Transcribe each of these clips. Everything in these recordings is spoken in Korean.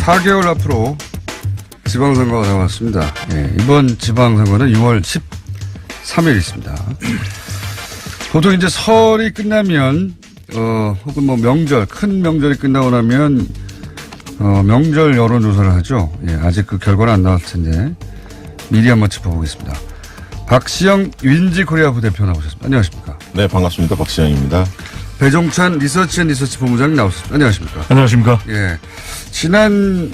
4개월 앞으로 지방선거가 남았습니다. 예, 이번 지방선거는 6월 13일 있습니다. 보통 이제 설이 끝나면, 혹은 뭐 명절, 큰 명절이 끝나고 나면, 명절 여론조사를 하죠. 예, 아직 그 결과는 안 나왔을 텐데, 미리 한번 짚어보겠습니다. 박시영 윈지 코리아 부대표 나오셨습니다. 안녕하십니까. 네, 반갑습니다. 박시영입니다. 배종찬 리서치 본부장님 나오셨습니다. 안녕하십니까. 안녕하십니까. 예. 지난번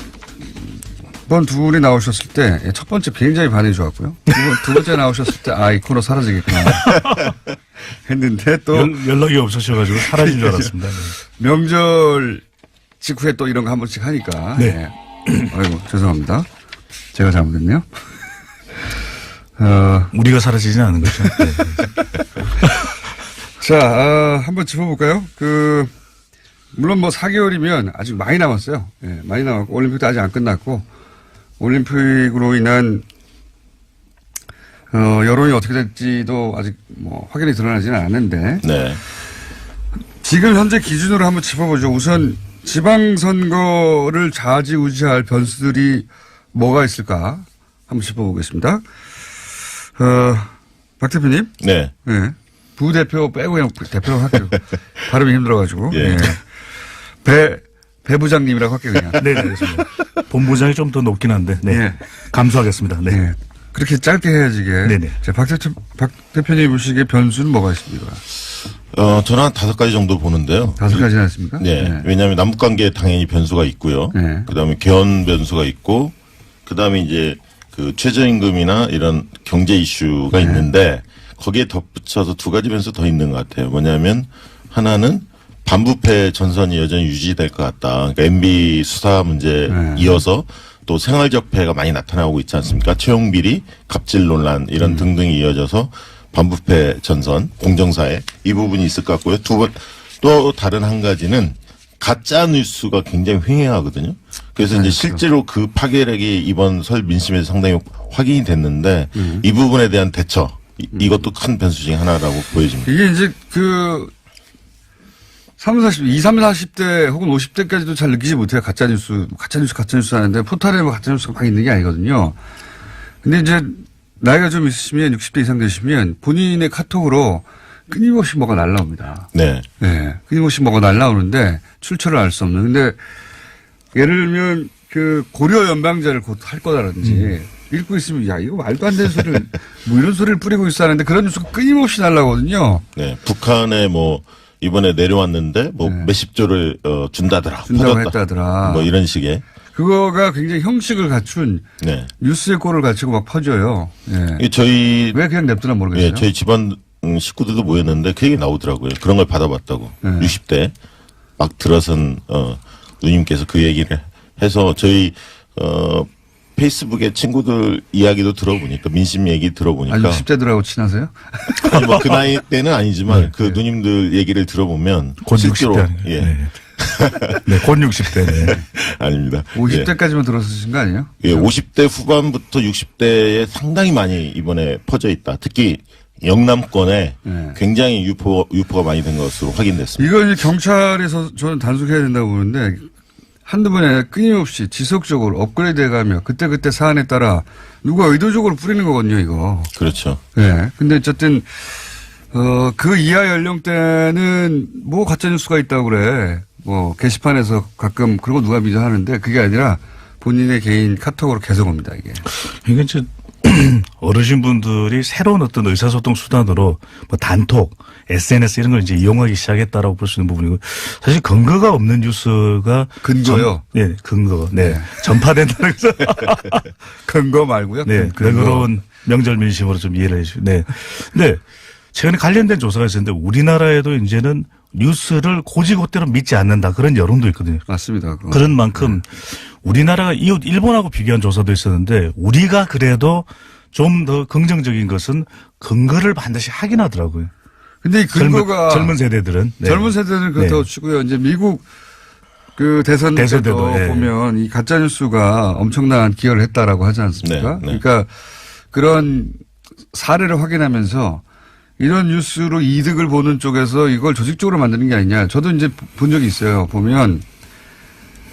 두 분이 나오셨을 때, 첫 번째 굉장히 반응이 좋았고요. 두 번째 나오셨을 때, 이 코너 사라지겠구나. 했는데 또. 연락이 없으셔가지고 사라진 줄 알았습니다. 네. 명절 직후에 또 이런 거 한 번씩 하니까. 네. 예. 아이고, 죄송합니다. 제가 잘못했네요. 우리가 사라지지는 않은 거죠. 네. 자, 한번 짚어볼까요? 물론 뭐 4개월이면 아직 많이 남았어요. 예, 많이 남았고, 올림픽도 아직 안 끝났고, 올림픽으로 인한, 여론이 어떻게 될지도 아직 뭐 확연히 드러나지는 않는데. 네. 지금 현재 기준으로 한번 짚어보죠. 우선 지방선거를 좌지우지할 변수들이 뭐가 있을까? 한번 짚어보겠습니다. 박 대표님. 네. 예. 부대표 빼고 그냥 대표로 할게요. 발음이 힘들어가지고. 예. 예. 배 부장님이라고 할게요, 그냥. 네, 알겠습니다. 본부장이 좀 더 높긴 한데, 네. 예. 감수하겠습니다. 네. 예. 그렇게 짧게 해야지, 이게. 네네. 자, 박 대표님 보시기에 변수는 뭐가 있습니까? 저는 한 5가지 정도 보는데요. 5가지나 있습니까? 네. 네. 왜냐하면 남북관계에 당연히 변수가 있고요. 네. 그 다음에 개헌 변수가 있고, 그 다음에 이제 그 최저임금이나 이런 경제 이슈가 네. 있는데, 거기에 덧붙여서 2가지 변수 더 있는 것 같아요. 뭐냐면, 하나는 반부패 전선이 여전히 유지될 것 같다. 그러니까 MB 수사 문제 네. 이어서 또 생활적 폐해가 많이 나타나고 있지 않습니까? 채용비리, 갑질 논란 이런 등등이 이어져서 반부패 전선, 공정사회 이 부분이 있을 것 같고요. 또 다른 한 가지는 가짜 뉴스가 굉장히 횡행하거든요. 그래서 이제 실제로 그 파괴력이 이번 설 민심에서 상당히 확인이 됐는데 이 부분에 대한 대처 이것도 큰 변수 중에 하나라고 보여집니다. 이게 이제 20, 40대 혹은 50대까지도 잘 느끼지 못해요. 가짜뉴스 하는데 포탈에 뭐 가짜뉴스가 막 있는 게 아니거든요. 근데 이제 나이가 좀 있으시면 60대 이상 되시면 본인의 카톡으로 끊임없이 뭐가 날라옵니다. 네. 네. 끊임없이 뭐가 날라오는데 출처를 알 수 없는. 근데 예를 들면 고려 연방제를 곧 할 거다라든지 읽고 있으면 야, 이거 말도 안 되는 소리를 뭐 이런 소리를 뿌리고 있어 하는데 그런 뉴스가 끊임없이 날라오거든요. 네. 북한에 이번에 내려왔는데 네. 몇십 조를 준다더라. 준다고 퍼졌다. 했다더라. 뭐 이런 식의. 그거가 굉장히 형식을 갖춘 네. 뉴스의 꼴을 갖추고 막 퍼져요. 예. 저희 왜 그냥 냅두나 모르겠어요. 예, 저희 집안 식구들도 모였는데 그 얘기 나오더라고요. 그런 걸 받아봤다고. 네. 60대 막 들어선 누님께서 그 얘기를 해서 저희 페이스북에 친구들 이야기도 들어보니까 민심 얘기 들어보니까 아니 60대들하고 친하세요? 아니 뭐 그 나이 때는 아니지만 네, 그 누님들 얘기를 들어보면 곧 실제로 60대. 예. 네. 네, 곧 60대. 네. 아닙니다. 50대까지만 들어서신 거 아니에요? 예, 50대 후반부터 60대에 상당히 많이 이번에 퍼져 있다. 특히 영남권에 네. 굉장히 유포가 많이 된 것으로 확인됐습니다. 이거 이제 경찰에서 저는 단속해야 된다고 보는데 한두 번에 끊임없이 지속적으로 업그레이드 해가며 그때그때 사안에 따라 누가 의도적으로 뿌리는 거거든요, 이거. 그렇죠. 예. 근데 어쨌든, 그 이하 연령대는 뭐 가짜뉴스가 있다고 그래. 뭐 게시판에서 가끔 그런 거 누가 믿어 하는데 그게 아니라 본인의 개인 카톡으로 계속 옵니다, 이게. 이게 이제 어르신분들이 새로운 어떤 의사소통 수단으로 뭐 단톡, SNS 이런 걸 이제 이용하기 시작했다라고 볼 수 있는 부분이고 사실 근거가 없는 뉴스가 근거요? 네, 근거. 네. 전파된다는 거죠. 근거 말고요? 네. 그런 명절 민심으로 좀 이해를 해 주시고. 네. 네. 최근에 관련된 조사가 있었는데 우리나라에도 이제는 뉴스를 고지고대로 믿지 않는다. 그런 여론도 있거든요. 맞습니다. 그거. 그런 만큼 우리나라가 이웃 일본하고 비교한 조사도 있었는데 우리가 그래도 좀 더 긍정적인 것은 근거를 반드시 확인하더라고요. 근데 이 근거가 젊은 세대들은 네. 젊은 세대들은 그렇다고 네. 치고요. 이제 미국 대선 때도 네. 보면 이 가짜 뉴스가 엄청난 기여를 했다라고 하지 않습니까? 네, 네. 그러니까 그런 사례를 확인하면서 이런 뉴스로 이득을 보는 쪽에서 이걸 조직적으로 만드는 게 아니냐. 저도 이제 본 적이 있어요. 보면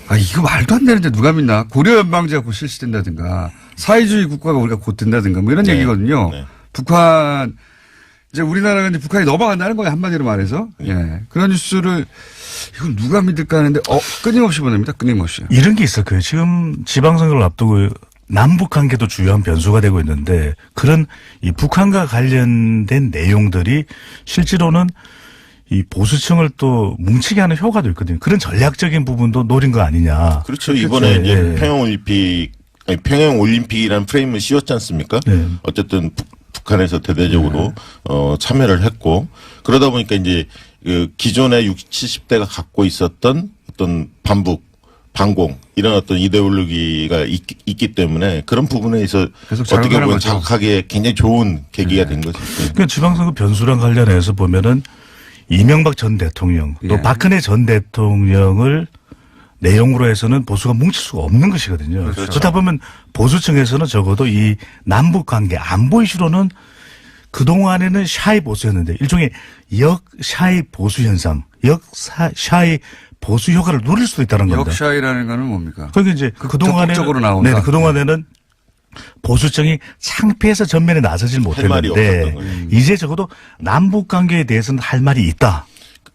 아, 이거 말도 안 되는데 누가 믿나? 고려연방제가 곧 실시된다든가, 사회주의 국가가 우리가 곧 된다든가, 뭐 이런 네. 얘기거든요. 네. 북한, 이제 우리나라가 이제 북한이 넘어간다는 거예요. 한마디로 말해서. 예. 그런 뉴스를, 이걸 누가 믿을까 하는데, 끊임없이 보냅니다. 끊임없이. 이런 게 있을 거예요. 지금 지방선거를 앞두고 남북 관계도 주요한 변수가 되고 있는데 그런 이 북한과 관련된 내용들이 실제로는 이 보수층을 또 뭉치게 하는 효과도 있거든요. 그런 전략적인 부분도 노린 거 아니냐. 그렇죠. 이번에 그렇죠. 이제 예. 평양올림픽이라는 프레임을 씌웠지 않습니까? 네. 어쨌든 북한에서 대대적으로 참여를 했고 그러다 보니까 이제 그 기존의 60, 70대가 갖고 있었던 어떤 반공 이런 어떤 이데올로기가 있기 때문에 그런 부분에 있어 계속 어떻게 자극하는 보면 거죠. 자극하기에 굉장히 좋은 계기가 된 거죠. 그러니까 지방선거 변수랑 관련해서 보면은 이명박 전 대통령 또 예. 박근혜 전 대통령을 내용으로 해서는 보수가 뭉칠 수가 없는 것이거든요. 그렇죠. 그렇다 보면 보수층에서는 적어도 이 남북 관계 안보 이슈로는 그동안에는 샤이 보수였는데 일종의 역샤이 보수 현상, 역샤이 보수 효과를 누릴 수도 있다는 겁니다. 역샤이라는 거는 뭡니까? 그러니까 이제 그동안에는 적극적으로 나온다. 네, 그동안에는 보수층이 창피해서 전면에 나서질 말이 못했는데 없었던 거예요. 이제 적어도 남북 관계에 대해서는 할 말이 있다.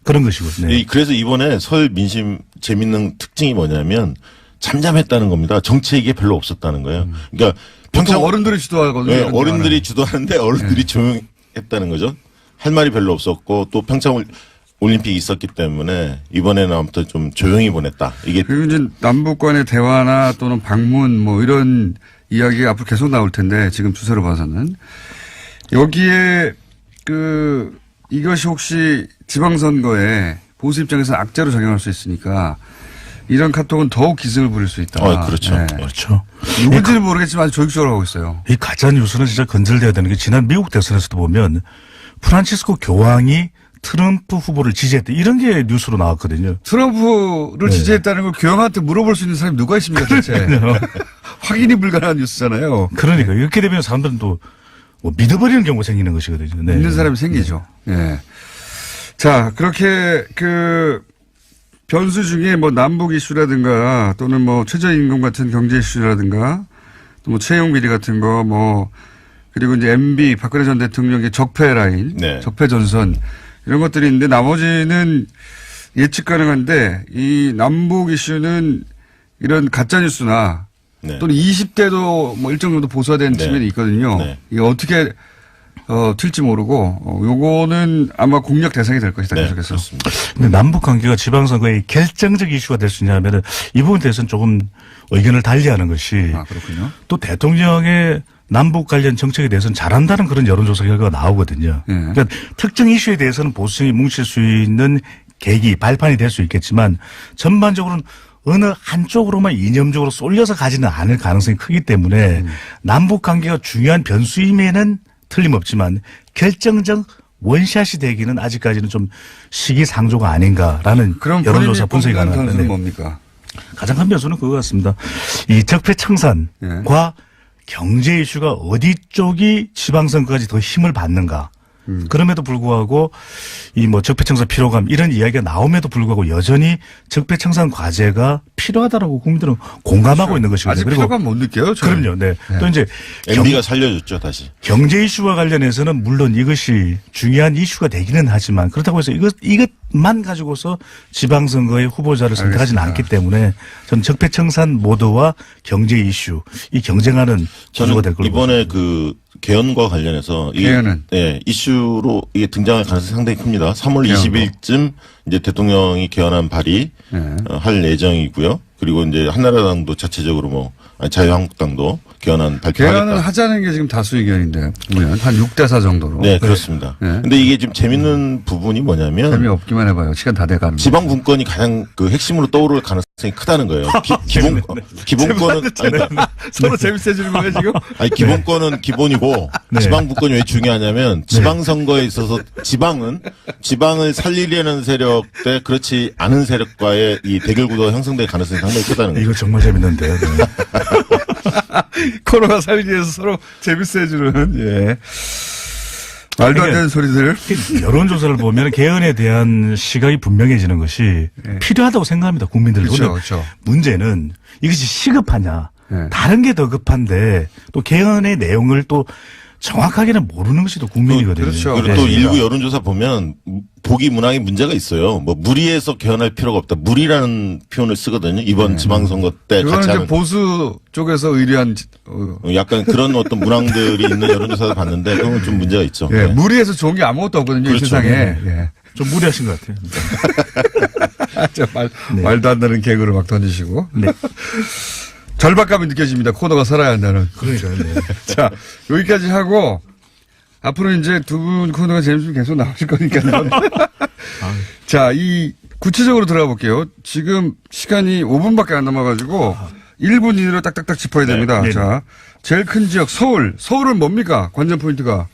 그런 것이거든요. 네. 그래서 이번에 설 민심 재밌는 특징이 뭐냐면 잠잠했다는 겁니다. 정책이 별로 없었다는 거예요. 그러니까 보통 어른들이 주도하거든요. 네, 이런 어른들이 거는. 주도하는데 어른들이 조용했다는 거죠. 할 말이 별로 없었고 또 평창 올림픽이 있었기 때문에 이번에는 아무튼 좀 조용히 보냈다. 이게 그리고 이제 남북 간의 대화나 또는 방문 뭐 이런 이야기가 앞으로 계속 나올 텐데 지금 추세로 봐서는 여기에 이것이 혹시 지방선거에 보수 입장에서 악재로 작용할 수 있으니까 이런 카톡은 더욱 기승을 부릴 수 있다. 그렇죠. 네. 그렇죠. 누군지는 모르겠지만 아주 조직적으로 하고 있어요. 이 가짜 뉴스는 진짜 건절돼야 되는 게 지난 미국 대선에서도 보면 프란치스코 교황이 트럼프 후보를 지지했다 이런 게 뉴스로 나왔거든요. 트럼프를 네. 지지했다는 걸 교황한테 물어볼 수 있는 사람이 누가 있습니까 대체. 확인이 불가능한 뉴스잖아요. 그러니까 이렇게 되면 사람들은 또 뭐 믿어버리는 경우가 생기는 것이거든요. 네. 믿는 사람이 생기죠. 예. 자, 그렇게 변수 중에 뭐 남북 이슈라든가 또는 뭐 최저임금 같은 경제 이슈라든가 또 뭐 채용 비리 같은 거 뭐 그리고 이제 MB 박근혜 전 대통령의 적폐 라인, 네. 적폐 전선 이런 것들이 있는데 나머지는 예측 가능한데 이 남북 이슈는 이런 가짜 뉴스나 네. 또는 20대도 뭐 일정 정도 보수화된 네. 측면이 있거든요. 네. 이게 어떻게 튈지 모르고 요거는 아마 공략 대상이 될 것이다. 네, 계속해서. 그렇습니다. 근데 남북 관계가 지방선거의 결정적 이슈가 될 수 있냐면은 이 부분에 대해서는 조금 의견을 달리하는 것이 아, 그렇군요. 또 대통령의 남북 관련 정책에 대해서는 잘한다는 그런 여론조사 결과가 나오거든요. 예. 그러니까 특정 이슈에 대해서는 보수층이 뭉칠 수 있는 계기, 발판이 될 수 있겠지만 전반적으로는 어느 한쪽으로만 이념적으로 쏠려서 가지는 않을 가능성이 크기 때문에 남북 관계가 중요한 변수임에는 틀림없지만 결정적 원샷이 되기는 아직까지는 좀 시기상조가 아닌가라는 그럼 여론조사 분석이 가능한 가능합니다. 변수는 네. 뭡니까? 가장 큰 변수는 그거 같습니다. 이 적폐청산과 경제 이슈가 어디 쪽이 지방선거까지 더 힘을 받는가. 그럼에도 불구하고 이 뭐 적폐청산 필요감 이런 이야기가 나옴에도 불구하고 여전히 적폐청산 과제가 필요하다라고 국민들은 공감하고 있는 것이거든요. 아직 그리고 필요감 못 느껴요. 저는. 그럼요. 네. 또 이제 MB가 살려줬죠 다시. 경제 이슈와 관련해서는 물론 이것이 중요한 이슈가 되기는 하지만 그렇다고 해서 이것만 가지고서 지방선거의 후보자를 선택하지는 알겠습니다. 않기 때문에 저는 적폐청산 모드와 경제 이슈 이 경쟁하는 구조가 될 걸로 이번에 그 개헌과 관련해서 개헌은? 예, 이슈로 이게 등장할 가능성이 상당히 큽니다. 3월 개헌도. 20일쯤 이제 대통령이 개헌안 발의 할 예정이고요. 그리고 이제 한나라당도 자체적으로 뭐 자유한국당도 개헌안 발표하겠다. 개헌을 하자는 게 지금 다수 의견인데 보면 한 6대4 정도로. 네, 그렇습니다. 네. 근데 이게 좀 재밌는 부분이 뭐냐면 재미없기만 해봐요. 시간 다 돼가는. 지방 분권이 가장 그 핵심으로 떠오를 가능성이 크다는 거예요. 기본권은 서로 재밌어지는 거예요 지금? 아니 기본권은 기본이고 네. 지방 분권이 왜 중요하냐면 지방 선거에 있어서 지방을 살리려는 세력 대 그렇지 않은 세력과의 이 대결 구도가 형성될 가능성이 상당히 크다는 거예요. 이거 정말 재밌는데요. 네. 코로나 살기 위해서 서로 재밌어해주는, 예. 말도 안 되는 소리들. 여론조사를 보면 개헌에 대한 시각이 분명해지는 것이 필요하다고 생각합니다. 국민들은. 그렇죠, 그런데 그렇죠. 문제는 이것이 시급하냐. 네. 다른 게 더 급한데 또 개헌의 내용을 또 정확하게는 모르는 것이 또 국민이거든요. 그렇죠. 그리고 또 일부 여론조사 보면 보기 문항에 문제가 있어요. 뭐 무리해서 개헌할 필요가 없다. 무리라는 표현을 쓰거든요. 이번 지방선거 때 그거는 같이 이제 하는 보수 쪽에서 의뢰한 약간 그런 어떤 문항들이 있는 여론조사를 봤는데 그건 좀 문제가 있죠. 예, 네. 무리해서 좋은 게 아무것도 없거든요. 그렇죠. 이 세상에. 예. 좀 무리하신 것 같아요. 말도 안 되는 개그를 막 던지시고. 네. 절박감이 느껴집니다. 코너가 살아야 한다는. 그러니까요. 네. 자, 여기까지 하고 앞으로 이제 두 분 코너가 재밌으면 계속 나오실 거니까요. 자, 이 구체적으로 들어가 볼게요. 지금 시간이 5분밖에 안 남아가지고 1분 이내로 딱딱딱 짚어야 됩니다. 네. 자, 제일 큰 지역 서울. 서울은 뭡니까? 관전 포인트가.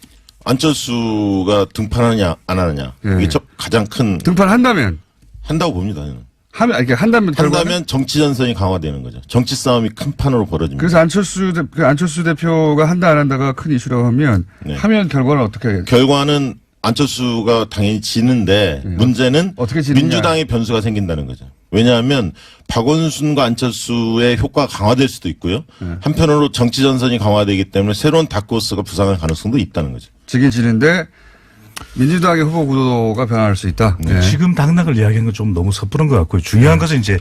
안철수가 등판하느냐 안 하느냐 예. 이게 가장 큰 등판한다면 한다고 봅니다. 저는. 한다면 결과는? 한다면 정치 전선이 강화되는 거죠. 정치 싸움이 큰 판으로 벌어집니다. 그래서 안철수 대표가 한다 안 한다가 큰 이슈라고 하면 네. 하면 결과는 어떻게? 결과는 안철수가 당연히 지는데 문제는 어떻게 지느냐. 민주당의 변수가 생긴다는 거죠. 왜냐하면 박원순과 안철수의 효과가 강화될 수도 있고요. 한편으로 정치 전선이 강화되기 때문에 새로운 다크호스가 부상할 가능성도 있다는 거죠. 지긴 지는데 민주당의 후보 구도가 변할 수 있다. 네. 지금 당락을 이야기한 건 좀 너무 섣부른 것 같고요. 중요한 것은 이제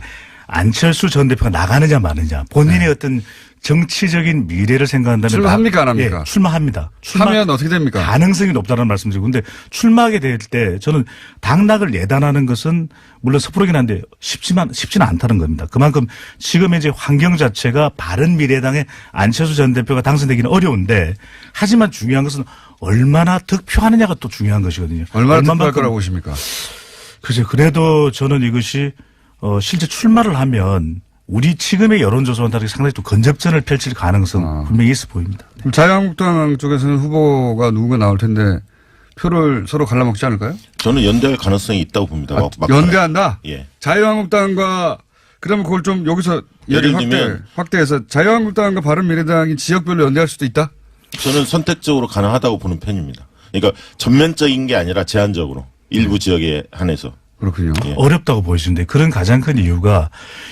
안철수 전 대표가 나가느냐 마느냐. 본인의 어떤 정치적인 미래를 생각한다면 출마합니까 안 합니까? 예, 출마합니다. 하면 어떻게 됩니까? 가능성이 높다는 말씀드리고 근데 출마하게 될 때 저는 당락을 예단하는 것은 물론 섣부르긴 한데 쉽지는 않다는 겁니다. 그만큼 지금 이제 환경 자체가 바른미래당의 안철수 전 대표가 당선되기는 어려운데 하지만 중요한 것은 얼마나 득표하느냐가 또 중요한 것이거든요. 얼마나 득표할 거라고 보십니까? 글쎄 그래도 저는 이것이 실제 출마를 하면 우리 지금의 여론조사와는 다르게 상당히 또 건접전을 펼칠 가능성 분명히 있어 보입니다. 그럼 자유한국당 쪽에서는 후보가 누군가 나올 텐데 표를 서로 갈라먹지 않을까요? 저는 연대할 가능성이 있다고 봅니다. 연대한다? 예. 자유한국당과 그러면 그걸 좀 여기서 예를 들면 확대해서 자유한국당과 바른미래당이 지역별로 연대할 수도 있다? 저는 선택적으로 가능하다고 보는 편입니다. 그러니까 전면적인 게 아니라 제한적으로 일부 지역에 한해서. 그렇군요. 예. 어렵다고 보여지는데 그런 가장 큰 이유가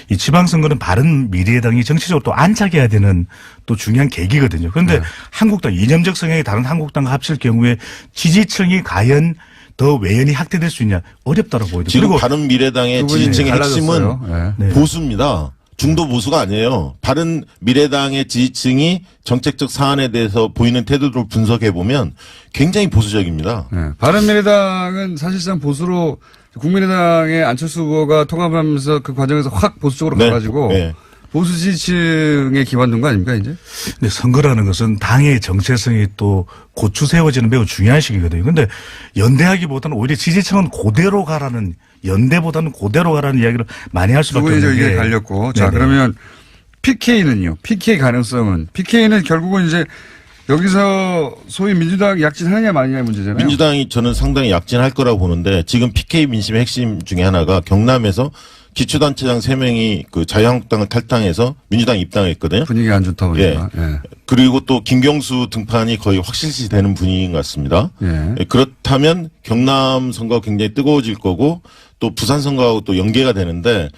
이 지방선거는 바른미래당이 정치적으로 또 안착해야 되는 또 중요한 계기거든요. 그런데 한국당 이념적 성향이 다른 한국당과 합칠 경우에 지지층이 과연 더 외연이 확대될 수 있냐 어렵다고 보여요. 지금 그리고 바른미래당의 지지층의 핵심은 네. 보수입니다. 중도 보수가 아니에요. 바른미래당의 지지층이 정책적 사안에 대해서 보이는 태도를 분석해 보면 굉장히 보수적입니다. 네. 바른미래당은 사실상 보수로 국민의당의 안철수 후보가 통합하면서 그 과정에서 확 보수 쪽으로 네. 가가지고 네. 보수 지지층에 기반둔 거 아닙니까 이제? 근데 선거라는 것은 당의 정체성이 또 고추 세워지는 매우 중요한 시기거든요. 근데 연대하기보다는 오히려 지지층은 그대로 가라는 연대보다는 그대로 가라는 이야기를 많이 할 수밖에 두 분이 없는 이제 게. 갈렸고 자 네네. 그러면 PK는요? PK 가능성은 PK는 결국은 이제 여기서 소위 민주당 약진하느냐 마느냐의 문제잖아요. 민주당이 저는 상당히 약진할 거라고 보는데 지금 PK 민심의 핵심 중에 하나가 경남에서 기초단체장 3명이 그 자유한국당을 탈당해서 민주당 입당했거든요. 분위기가 안 좋다 보니까. 예. 그리고 또 김경수 등판이 거의 확실시 되는 분위기인 것 같습니다. 예. 그렇다면 경남 선거가 굉장히 뜨거워질 거고 또 부산 선거하고 또 연계가 되는데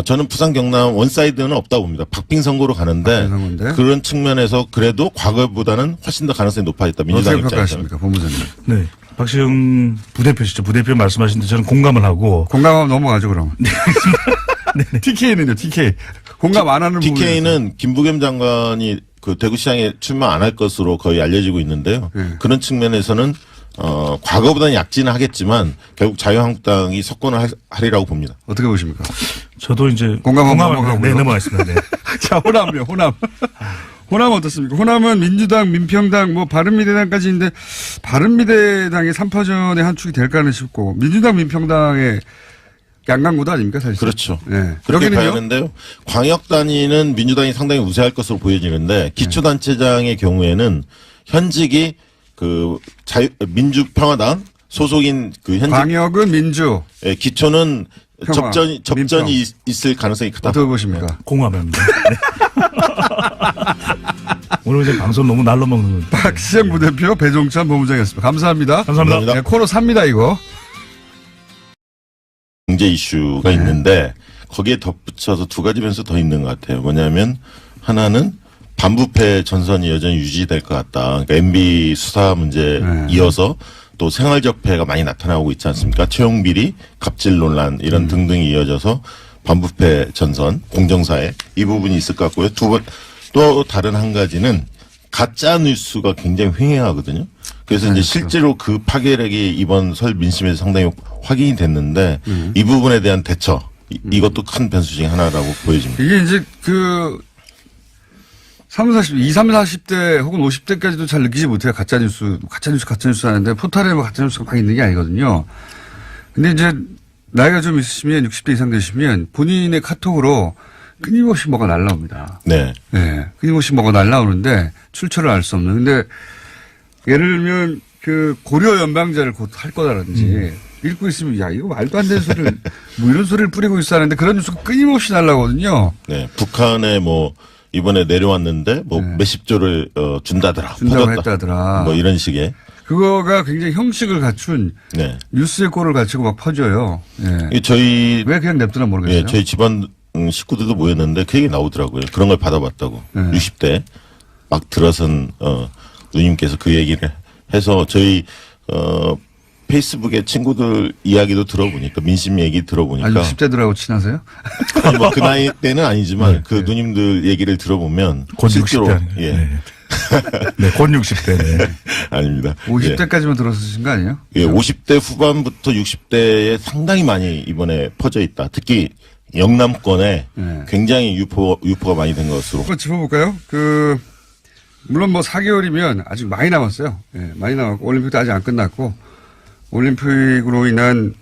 저는 부산 경남 원사이드는 없다고 봅니다. 박빙 선거로 가는데 박빙 선거인데? 그런 측면에서 그래도 과거보다는 훨씬 더 가능성이 높아졌다. 민주당 어떻게 입장에서는. 평가하십니까 본부장님? 네. 박시영 부대표시죠. 부대표 말씀하신데 저는 공감을 하고. 공감하면 넘어가죠 그럼. 네. TK는요 TK. 공감 안 하는 부분. TK는 김부겸 장관이 그 대구시장에 출마 안 할 것으로 거의 알려지고 있는데요. 그런 측면에서는 과거보다는 약진은 하겠지만 결국 자유한국당이 석권을 하리라고 봅니다. 어떻게 보십니까? 저도 이제 공감하면 공감을 넘어가고요. 네, 넘어가겠습니다. 네. 자, 호남이요, 호남. 호남 어떻습니까? 호남은 민주당, 민평당, 뭐 바른미래당까지 있는데 바른미래당의 3파전의 한 축이 될까는 싶고 민주당, 민평당의 양강구도 아닙니까 사실? 그렇죠. 네. 그렇게 여기는요? 봐야 하는데요. 광역 단위는 민주당이 상당히 우세할 것으로 보여지는데 기초단체장의 경우에는 현직이 그 민주평화당 소속인 그 현직 광역은 민주. 예, 기초는 평화, 접전이 있을 가능성이 크다. 어떻게 보십니까? 공감합니다. 네. 오늘 이제 방송 너무 날로 먹는. 박시영 부대표, 배종찬 본부장이었습니다. 감사합니다. 감사합니다. 네, 코너 삽니다, 이거. 경제 이슈가 있는데 거기에 덧붙여서 두 가지 변수 더 있는 것 같아요. 뭐냐면 하나는 반부패 전선이 여전히 유지될 것 같다. 그러니까 MB 수사 문제 이어서 또 생활적 폐해가 많이 나타나고 있지 않습니까? 채용 비리, 갑질 논란 이런 등등이 이어져서 반부패 전선, 공정사회 이 부분이 있을 것 같고요. 또 다른 한 가지는 가짜 뉴스가 굉장히 횡행하거든요. 그래서 이제 실제로 그 파괴력이 이번 설 민심에서 상당히 확인이 됐는데 이 부분에 대한 대처 이것도 큰 변수 중에 하나라고 보여집니다. 이게 이제 20, 40대 혹은 50대까지도 잘 느끼지 못해요. 가짜뉴스 하는데 포털에 뭐 가짜뉴스가 막 있는 게 아니거든요. 근데 이제 나이가 좀 있으시면 60대 이상 되시면 본인의 카톡으로 끊임없이 뭐가 날라옵니다. 네. 네. 끊임없이 뭐가 날라오는데 출처를 알 수 없는. 근데 예를 들면 그 고려 연방제를 곧 할 거다라든지 읽고 있으면 야, 이거 말도 안 되는 소리를 뭐 이런 소리를 뿌리고 있어 하는데 그런 뉴스가 끊임없이 날라오거든요. 네. 북한에 뭐 이번에 내려왔는데 뭐 몇십 조를 준다더라. 준다고 퍼졌다. 했다더라. 뭐 이런 식의. 그거가 굉장히 형식을 갖춘 네. 뉴스의 꼴을 갖추고 막 퍼져요. 예. 저희 왜 그냥 냅두나 모르겠어요. 예, 저희 집안 식구들도 모였는데 그 얘기 나오더라고요. 그런 걸 받아봤다고. 60대 막 들어선 누님께서 그 얘기를 해서 저희 페이스북에 친구들 이야기도 들어보니까 민심 얘기 들어보니까 아니 60대들하고 친하세요? 아니 뭐 그 나이 때는 아니지만 그 누님들 얘기를 들어보면 곧 실제로 60대. 예. 네. 네, 곧 60대. 네. 아닙니다. 50대까지만 들었으신 거 아니에요? 예, 50대 후반부터 60대에 상당히 많이 이번에 퍼져 있다. 특히 영남권에 굉장히 유포가 많이 된 것으로. 한번 짚어볼까요? 물론 뭐 4개월이면 아직 많이 남았어요. 예, 많이 남았고 올림픽도 아직 안 끝났고 올림픽으로 인한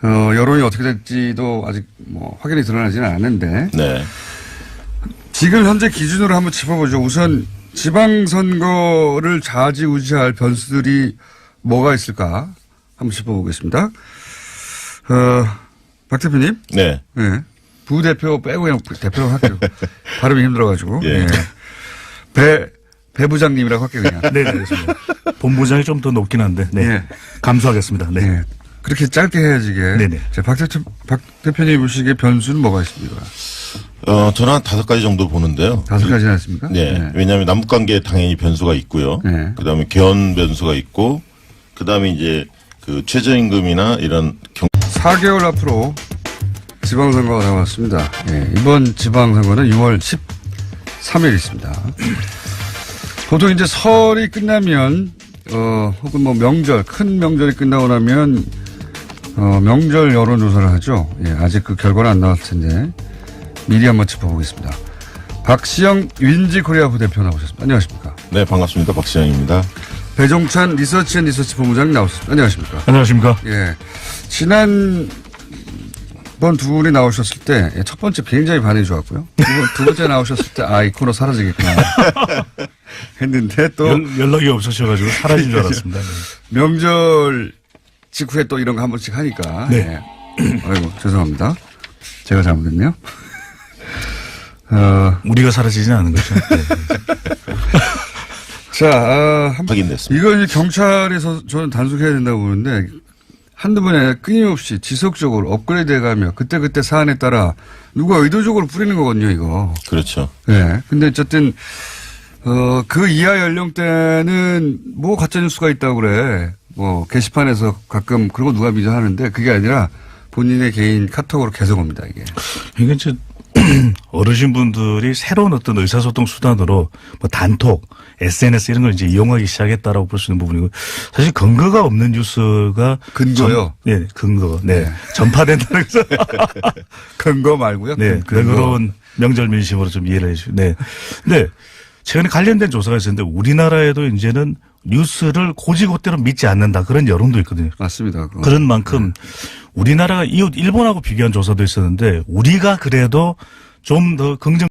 여론이 어떻게 될지도 아직 뭐 확연히 드러나지는 않았는데 네. 지금 현재 기준으로 한번 짚어보죠. 우선 지방선거를 좌지우지할 변수들이 뭐가 있을까 한번 짚어보겠습니다. 박 대표님. 네. 네. 부대표 빼고 그냥 대표로 할게요. 발음이 힘들어가지고. 예. 네. 배 부장님이라고 할게요, 그냥. 네, 알겠습니다. 본부장이 좀 더 높긴 한데, 네. 네. 감수하겠습니다. 네. 네. 그렇게 짧게 해야지, 이게. 네네. 자, 박 대표님 보시기에 변수는 뭐가 있습니까? 저는 한 5가지 정도 보는데요. 5가지나 있습니까? 네. 왜냐하면 남북관계에 당연히 변수가 있고요. 네. 그 다음에 개헌 변수가 있고, 그 다음에 이제 그 최저임금이나 이런 4개월 앞으로 지방선거가 다가왔습니다. 예, 이번 지방선거는 6월 13일 있습니다. 보통 이제 설이 끝나면, 혹은 뭐 명절, 큰 명절이 끝나고 나면, 명절 여론조사를 하죠. 예, 아직 그 결과는 안 나왔을 텐데, 미리 한번 짚어보겠습니다. 박시영 윈지 코리아 부대표 나오셨습니다. 안녕하십니까. 네, 반갑습니다. 박시영입니다. 배종찬 리서치 본부장님 나오셨습니다. 안녕하십니까. 안녕하십니까. 예. 지난번 두 분이 나오셨을 때, 첫 번째 굉장히 반응이 좋았고요. 두 번째 나오셨을 때, 이 코너 사라지겠구나. 했는데 또. 연락이 없으셔가지고 사라진 줄 알았습니다. 네. 명절 직후에 또 이런 거 한 번씩 하니까. 네. 예. 아이고, 죄송합니다. 제가 잘못했네요. 우리가 사라지진 않은 거죠. 네. 자, 확인됐습니다. 이거 이제 경찰에서 저는 단속해야 된다고 보는데 한두 번에 끊임없이 지속적으로 업그레이드 해가며 그때그때 사안에 따라 누가 의도적으로 뿌리는 거거든요, 이거. 그렇죠. 네. 근데 어쨌든, 그 이하 연령대는 뭐 가짜뉴스가 있다고 그래. 뭐 게시판에서 가끔 그런 거 누가 믿어 하는데 그게 아니라 본인의 개인 카톡으로 계속 옵니다, 이게. 이게 이제 어르신분들이 새로운 어떤 의사소통 수단으로 뭐 단톡, SNS 이런 걸 이제 이용하기 시작했다라고 볼 수 있는 부분이고 사실 근거가 없는 뉴스가 근거요? 네, 근거. 네. 전파된다는 거죠. 근거 말고요. 네. 그런 명절 민심으로 좀 이해를 해 주시고. 네. 네. 최근에 관련된 조사가 있었는데 우리나라에도 이제는 뉴스를 고지고대로 믿지 않는다. 그런 여론도 있거든요. 맞습니다. 그거. 그런 만큼 우리나라가 이웃 일본하고 비교한 조사도 있었는데 우리가 그래도 좀 더 긍정